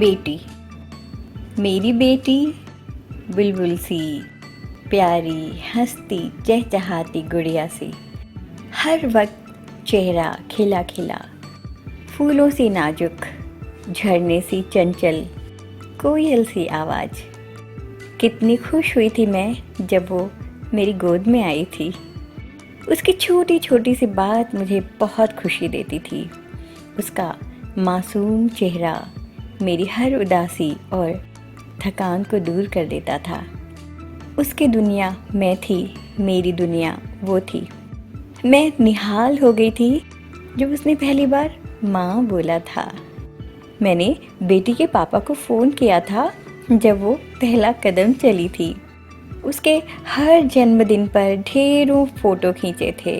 बेटी, मेरी बेटी बुलबुल सी, प्यारी हंसती चहचहाती गुड़िया सी, हर वक्त चेहरा खिला खिला, फूलों सी नाजुक, झरने सी चंचल, कोयल सी आवाज़। कितनी खुश हुई थी मैं जब वो मेरी गोद में आई थी। उसकी छोटी छोटी सी बात मुझे बहुत खुशी देती थी। उसका मासूम चेहरा मेरी हर उदासी और थकान को दूर कर देता था। उसकी दुनिया मैं थी, मेरी दुनिया वो थी। मैं निहाल हो गई थी जब उसने पहली बार माँ बोला था। मैंने बेटी के पापा को फ़ोन किया था जब वो पहला कदम चली थी। उसके हर जन्मदिन पर ढेरों फ़ोटो खींचे थे।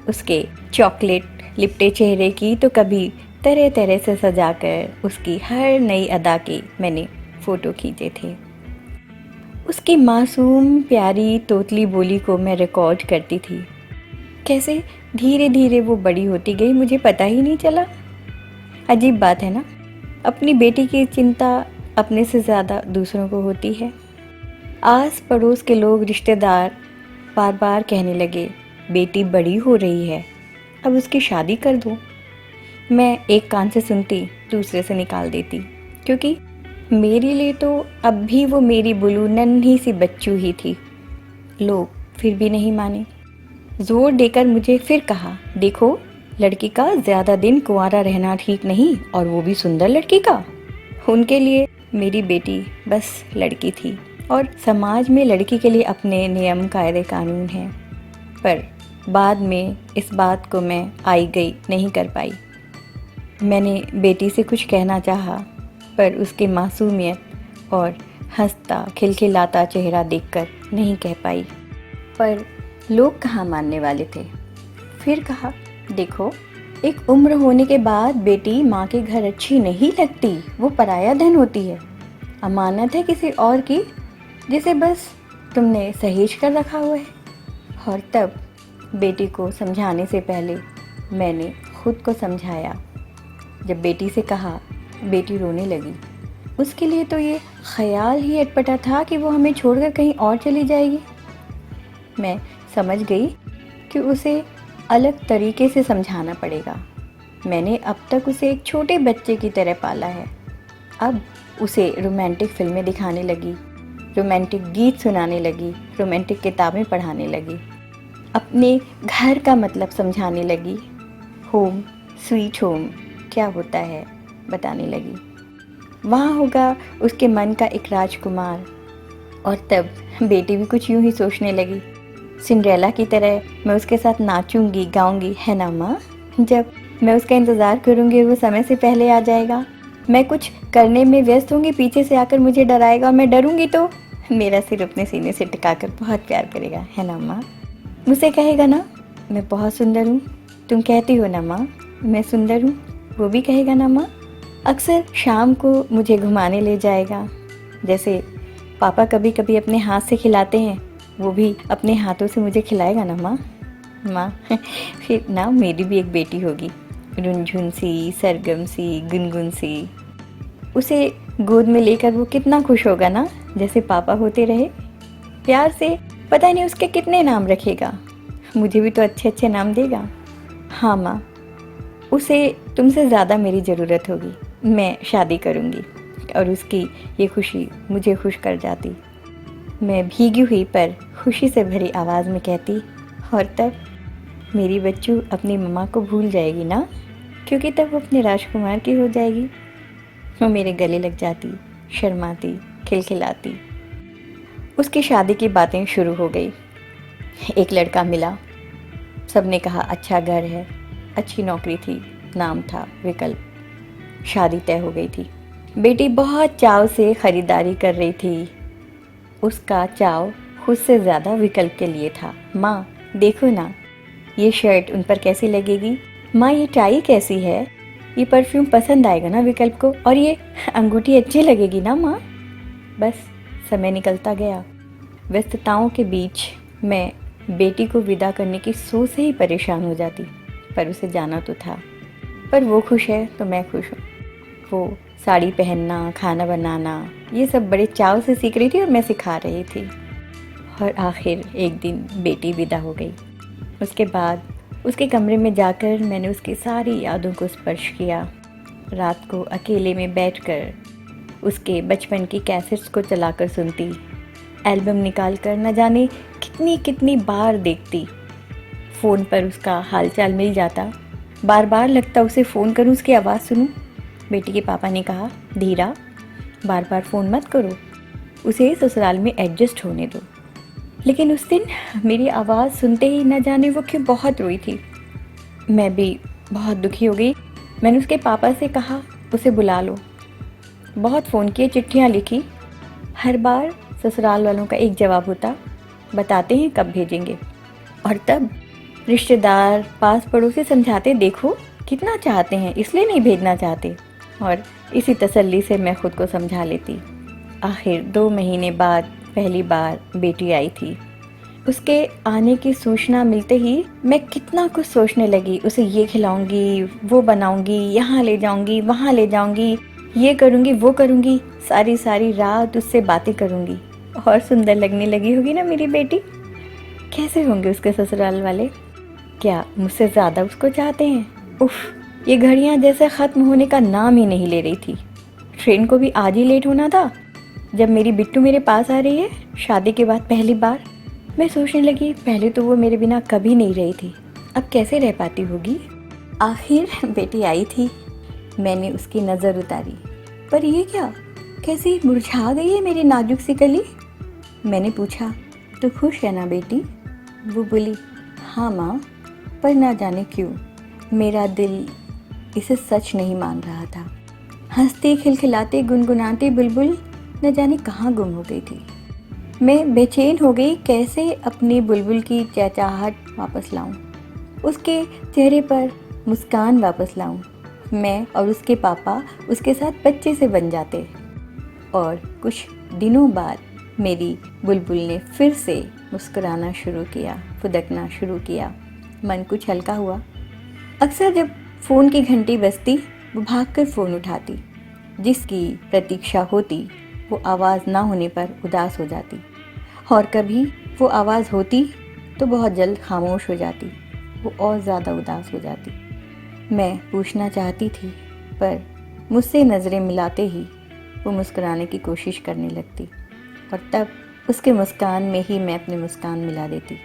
उसके चॉकलेट लिपटे चेहरे की तो कभी तरह तरह से सजाकर उसकी हर नई अदा के मैंने फ़ोटो खींचे थे। उसकी मासूम प्यारी तोतली बोली को मैं रिकॉर्ड करती थी। कैसे धीरे धीरे वो बड़ी होती गई मुझे पता ही नहीं चला। अजीब बात है ना, अपनी बेटी की चिंता अपने से ज़्यादा दूसरों को होती है। आस पड़ोस के लोग, रिश्तेदार बार बार कहने लगे, बेटी बड़ी हो रही है, अब उसकी शादी कर दो। मैं एक कान से सुनती, दूसरे से निकाल देती, क्योंकि मेरे लिए तो अब भी वो मेरी बुलू नन्ही सी बच्चू ही थी। लोग फिर भी नहीं माने। जोर देकर मुझे फिर कहा, देखो लड़की का ज़्यादा दिन कुंवारा रहना ठीक नहीं, और वो भी सुंदर लड़की का। उनके लिए मेरी बेटी बस लड़की थी, और समाज में लड़की के लिए अपने नियम कायदे कानून हैं। पर बाद में इस बात को मैं आई गई नहीं कर पाई। मैंने बेटी से कुछ कहना चाहा, पर उसके मासूमियत और हंसता खिलखिलाता चेहरा देखकर नहीं कह पाई। पर लोग कहाँ मानने वाले थे। फिर कहा, देखो एक उम्र होने के बाद बेटी माँ के घर अच्छी नहीं लगती, वो पराया धन होती है, अमानत है किसी और की, जिसे बस तुमने सहेज कर रखा हुआ है। और तब बेटी को समझाने से पहले मैंने खुद को समझाया। जब बेटी से कहा, बेटी रोने लगी। उसके लिए तो ये ख्याल ही अटपटा था कि वो हमें छोड़कर कहीं और चली जाएगी। मैं समझ गई कि उसे अलग तरीके से समझाना पड़ेगा। मैंने अब तक उसे एक छोटे बच्चे की तरह पाला है। अब उसे रोमांटिक फिल्में दिखाने लगी, रोमांटिक गीत सुनाने लगी, रोमांटिक किताबें पढ़ाने लगी, अपने घर का मतलब समझाने लगी, होम स्वीट होम क्या होता है बताने लगी। वहाँ होगा उसके मन का एक राजकुमार। और तब बेटी भी कुछ यूं ही सोचने लगी, सिंड्रेला की तरह मैं उसके साथ नाचूंगी गाऊंगी, है ना माँ। जब मैं उसका इंतज़ार करूंगी वो समय से पहले आ जाएगा। मैं कुछ करने में व्यस्त होंगी, पीछे से आकर मुझे डराएगा, मैं डरूंगी तो मेरा सिर अपने सीने से टिकाकर बहुत प्यार करेगा, है ना माँ। मुझसे कहेगा ना, मैं बहुत सुंदर हूँ, तुम कहती हो ना माँ मैं सुंदर हूँ, वो भी कहेगा ना माँ। अक्सर शाम को मुझे घुमाने ले जाएगा, जैसे पापा कभी कभी अपने हाथ से खिलाते हैं, वो भी अपने हाथों से मुझे खिलाएगा ना माँ। माँ फिर ना मेरी भी एक बेटी होगी, रुनझुन सी, सरगम सी, गुनगुन सी। उसे गोद में लेकर वो कितना खुश होगा ना, जैसे पापा होते रहे। प्यार से पता नहीं उसके कितने नाम रखेगा, मुझे भी तो अच्छे अच्छे नाम देगा। हाँ माँ, उसे तुमसे ज़्यादा मेरी ज़रूरत होगी। मैं शादी करूँगी, और उसकी ये खुशी मुझे खुश कर जाती। मैं भीगी हुई पर खुशी से भरी आवाज़ में कहती, और तब मेरी बच्चू अपनी मम्मा को भूल जाएगी ना, क्योंकि तब वो अपने राजकुमार की हो जाएगी। वो मेरे गले लग जाती, शर्माती, खिलखिलाती। उसकी शादी की बातें शुरू हो गई। एक लड़का मिला, सबने कहा अच्छा घर है, अच्छी नौकरी थी, नाम था विकल्प। शादी तय हो गई थी। बेटी बहुत चाव से ख़रीदारी कर रही थी। उसका चाव खुद से ज़्यादा विकल्प के लिए था। माँ देखो ना, ये शर्ट उन पर कैसी लगेगी, माँ ये टाई कैसी है, ये परफ्यूम पसंद आएगा ना विकल्प को, और ये अंगूठी अच्छी लगेगी ना माँ। बस समय निकलता गया। व्यस्तताओं के बीच मैं बेटी को विदा करने की सोच से ही परेशान हो जाती, पर उसे जाना तो था। पर वो खुश है तो मैं खुश हूँ। वो साड़ी पहनना, खाना बनाना, ये सब बड़े चाव से सीख रही थी और मैं सिखा रही थी। और आखिर एक दिन बेटी विदा हो गई। उसके बाद उसके कमरे में जाकर मैंने उसकी सारी यादों को स्पर्श किया। रात को अकेले में बैठकर उसके बचपन की कैसेट्स को चलाकर सुनती, एल्बम निकाल कर न जाने कितनी कितनी बार देखती। फ़ोन पर उसका हालचाल मिल जाता, बार बार लगता उसे फ़ोन करूं, उसकी आवाज़ सुनूं। बेटी के पापा ने कहा, धीरा बार बार फ़ोन मत करो, उसे ससुराल में एडजस्ट होने दो। लेकिन उस दिन मेरी आवाज़ सुनते ही न जाने वो क्यों बहुत रोई थी। मैं भी बहुत दुखी हो गई। मैंने उसके पापा से कहा, उसे बुला लो। बहुत फ़ोन किए, चिट्ठियाँ लिखी, हर बार ससुराल वालों का एक जवाब होता, बताते हैं कब भेजेंगे। और तब रिश्तेदार, पास पड़ोसी समझाते, देखो कितना चाहते हैं, इसलिए नहीं भेजना चाहते। और इसी तसल्ली से मैं खुद को समझा लेती। आखिर 2 महीने बाद पहली बार बेटी आई थी। उसके आने की सूचना मिलते ही मैं कितना कुछ सोचने लगी। उसे ये खिलाऊंगी, वो बनाऊंगी, यहाँ ले जाऊंगी, वहाँ ले जाऊंगी, ये करूंगी, वो करूंगी, सारी सारी रात उससे बातें करूंगी। और सुंदर लगने लगी होगी ना मेरी बेटी। कैसे होंगे उसके ससुराल वाले? क्या मुझसे ज़्यादा उसको चाहते हैं? उफ, ये घड़ियाँ जैसे ख़त्म होने का नाम ही नहीं ले रही थी। ट्रेन को भी आज ही लेट होना था जब मेरी बिट्टू मेरे पास आ रही है, शादी के बाद पहली बार। मैं सोचने लगी, पहले तो वो मेरे बिना कभी नहीं रही थी, अब कैसे रह पाती होगी। आखिर बेटी आई थी। मैंने उसकी नज़र उतारी, पर ये क्या, कैसी मुरझा गई है मेरी नाजुक सी कली। मैंने पूछा, तो खुश है ना बेटी? वो बोली, हाँ माँ, पर ना जाने क्यों मेरा दिल इसे सच नहीं मान रहा था। हंसते खिलखिलाते गुनगुनाती बुलबुल न जाने कहाँ गुम हो गई थी। मैं बेचैन हो गई, कैसे अपनी बुलबुल की चहचहाहट वापस लाऊं, उसके चेहरे पर मुस्कान वापस लाऊं। मैं और उसके पापा उसके साथ बच्चे से बन जाते। और कुछ दिनों बाद मेरी बुलबुल ने फिर से मुस्कुराना शुरू किया, फुदकना शुरू किया। मन कुछ हल्का हुआ। अक्सर जब फ़ोन की घंटी बजती, वो भागकर फ़ोन उठाती। जिसकी प्रतीक्षा होती वो आवाज़ ना होने पर उदास हो जाती, और कभी वो आवाज़ होती तो बहुत जल्द खामोश हो जाती, वो और ज़्यादा उदास हो जाती। मैं पूछना चाहती थी, पर मुझसे नज़रें मिलाते ही वो मुस्कुराने की कोशिश करने लगती, और तब उसके मुस्कान में ही मैं अपनी मुस्कान मिला देती।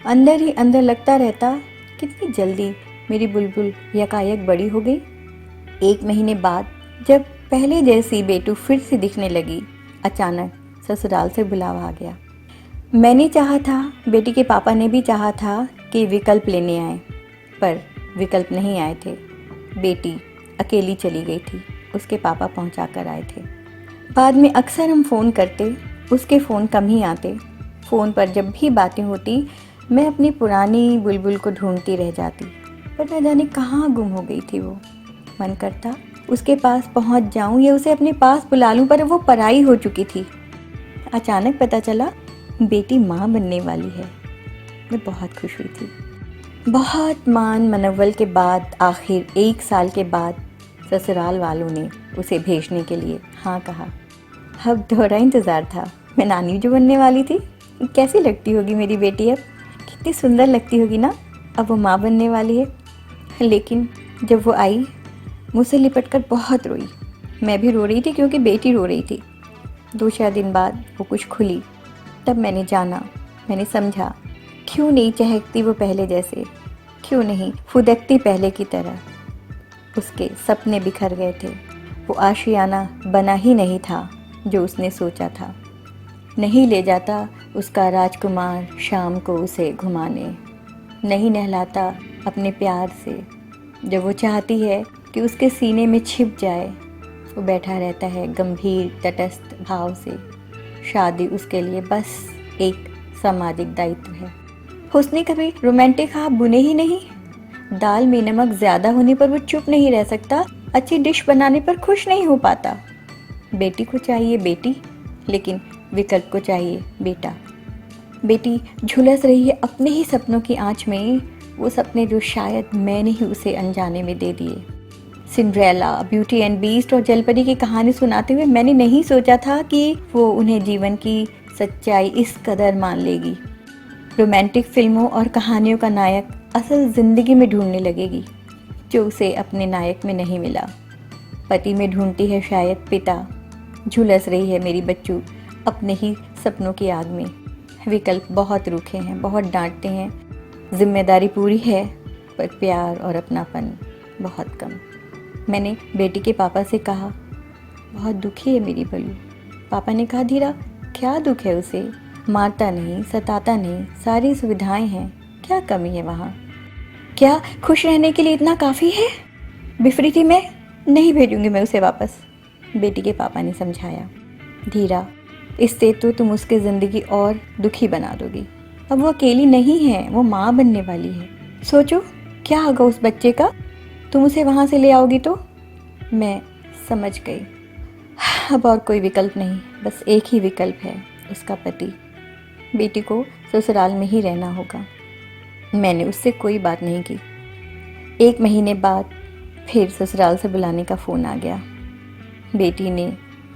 अंदर ही अंदर लगता रहता, कितनी जल्दी मेरी बुलबुल यकायक बड़ी हो गई। 1 महीने बाद जब पहले जैसी बेटू फिर से दिखने लगी, अचानक ससुराल से बुलावा आ गया। मैंने चाहा था, बेटी के पापा ने भी चाहा था कि विकल्प लेने आए, पर विकल्प नहीं आए थे। बेटी अकेली चली गई थी, उसके पापा पहुंचा कर आए थे। बाद में अक्सर हम फ़ोन करते, उसके फ़ोन कम ही आते। फ़ोन पर जब भी बातें होती, मैं अपनी पुरानी बुलबुल को ढूंढती रह जाती, पर न जाने कहाँ गुम हो गई थी वो। मन करता उसके पास पहुंच जाऊं या उसे अपने पास बुला लूं, पर वो पराई हो चुकी थी। अचानक पता चला बेटी माँ बनने वाली है। मैं बहुत खुश हुई थी। बहुत मान मनव्वल के बाद आखिर 1 साल के बाद ससुराल वालों ने उसे भेजने के लिए हाँ कहा। अब दोहरा इंतज़ार था। मैं नानी जो बनने वाली थी। कैसी लगती होगी मेरी बेटी अब, कितनी सुंदर लगती होगी ना। अब वो माँ बनने वाली है। लेकिन जब वो आई, मुझसे लिपट कर बहुत रोई। मैं भी रो रही थी क्योंकि बेटी रो रही थी। 2-4 दिन बाद वो कुछ खुली। तब मैंने जाना, मैंने समझा, क्यों नहीं चहकती वो पहले जैसे, क्यों नहीं फुदकती पहले की तरह। उसके सपने बिखर गए थे। वो आशियाना बना ही नहीं था जो उसने सोचा था। नहीं ले जाता उसका राजकुमार शाम को उसे घुमाने, नहीं नहलाता अपने प्यार से। जब वो चाहती है कि उसके सीने में छिप जाए, वो बैठा रहता है गंभीर तटस्थ भाव से। शादी उसके लिए बस एक सामाजिक दायित्व है। उसने कभी रोमांटिक ख्वाब बुने ही नहीं। दाल में नमक ज़्यादा होने पर वो चुप नहीं रह सकता, अच्छी डिश बनाने पर खुश नहीं हो पाता। बेटी को चाहिए बेटी, लेकिन विकल्प को चाहिए बेटा। बेटी झुलस रही है अपने ही सपनों की आंच में, वो सपने जो शायद मैंने ही उसे अनजाने में दे दिए। सिंड्रेला, ब्यूटी एंड बीस्ट और जलपरी की कहानी सुनाते हुए मैंने नहीं सोचा था कि वो उन्हें जीवन की सच्चाई इस कदर मान लेगी। रोमांटिक फिल्मों और कहानियों का नायक असल ज़िंदगी में ढूंढने लगेगी, जो उसे अपने नायक में नहीं मिला। पति में ढूंढती है शायद पिता, झुलस रही है मेरी बच्चू अपने ही सपनों की आग में। विकल्प बहुत रूखे हैं, बहुत डांटते हैं। जिम्मेदारी पूरी है पर प्यार और अपनापन बहुत कम। मैंने बेटी के पापा से कहा, बहुत दुखी है मेरी बलू। पापा ने कहा, धीरा क्या दुख है उसे? मारता नहीं, सताता नहीं, सारी सुविधाएं हैं, क्या कमी है वहाँ? क्या खुश रहने के लिए इतना काफ़ी है? बिफरी मैं नहीं भेजूंगी मैं उसे वापस, बेटी के पापा ने समझाया। धीरा, इससे तो तुम उसकी ज़िंदगी और दुखी बना दोगी। अब वो अकेली नहीं है, वो माँ बनने वाली है। सोचो क्या होगा उस बच्चे का, तुम उसे वहाँ से ले आओगी तो। मैं समझ गई, अब और कोई विकल्प नहीं, बस एक ही विकल्प है, उसका पति। बेटी को ससुराल में ही रहना होगा। मैंने उससे कोई बात नहीं की। 1 महीने बाद फिर ससुराल से बुलाने का फ़ोन आ गया। बेटी ने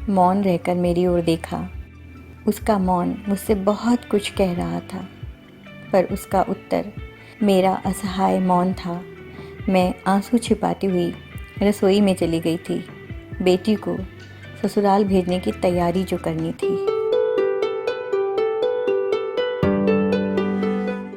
मौन रहकर मेरी ओर देखा। उसका मौन मुझसे बहुत कुछ कह रहा था, पर उसका उत्तर मेरा असहाय मौन था। मैं आंसू छिपाती हुई रसोई में चली गई थी, बेटी को ससुराल भेजने की तैयारी जो करनी थी।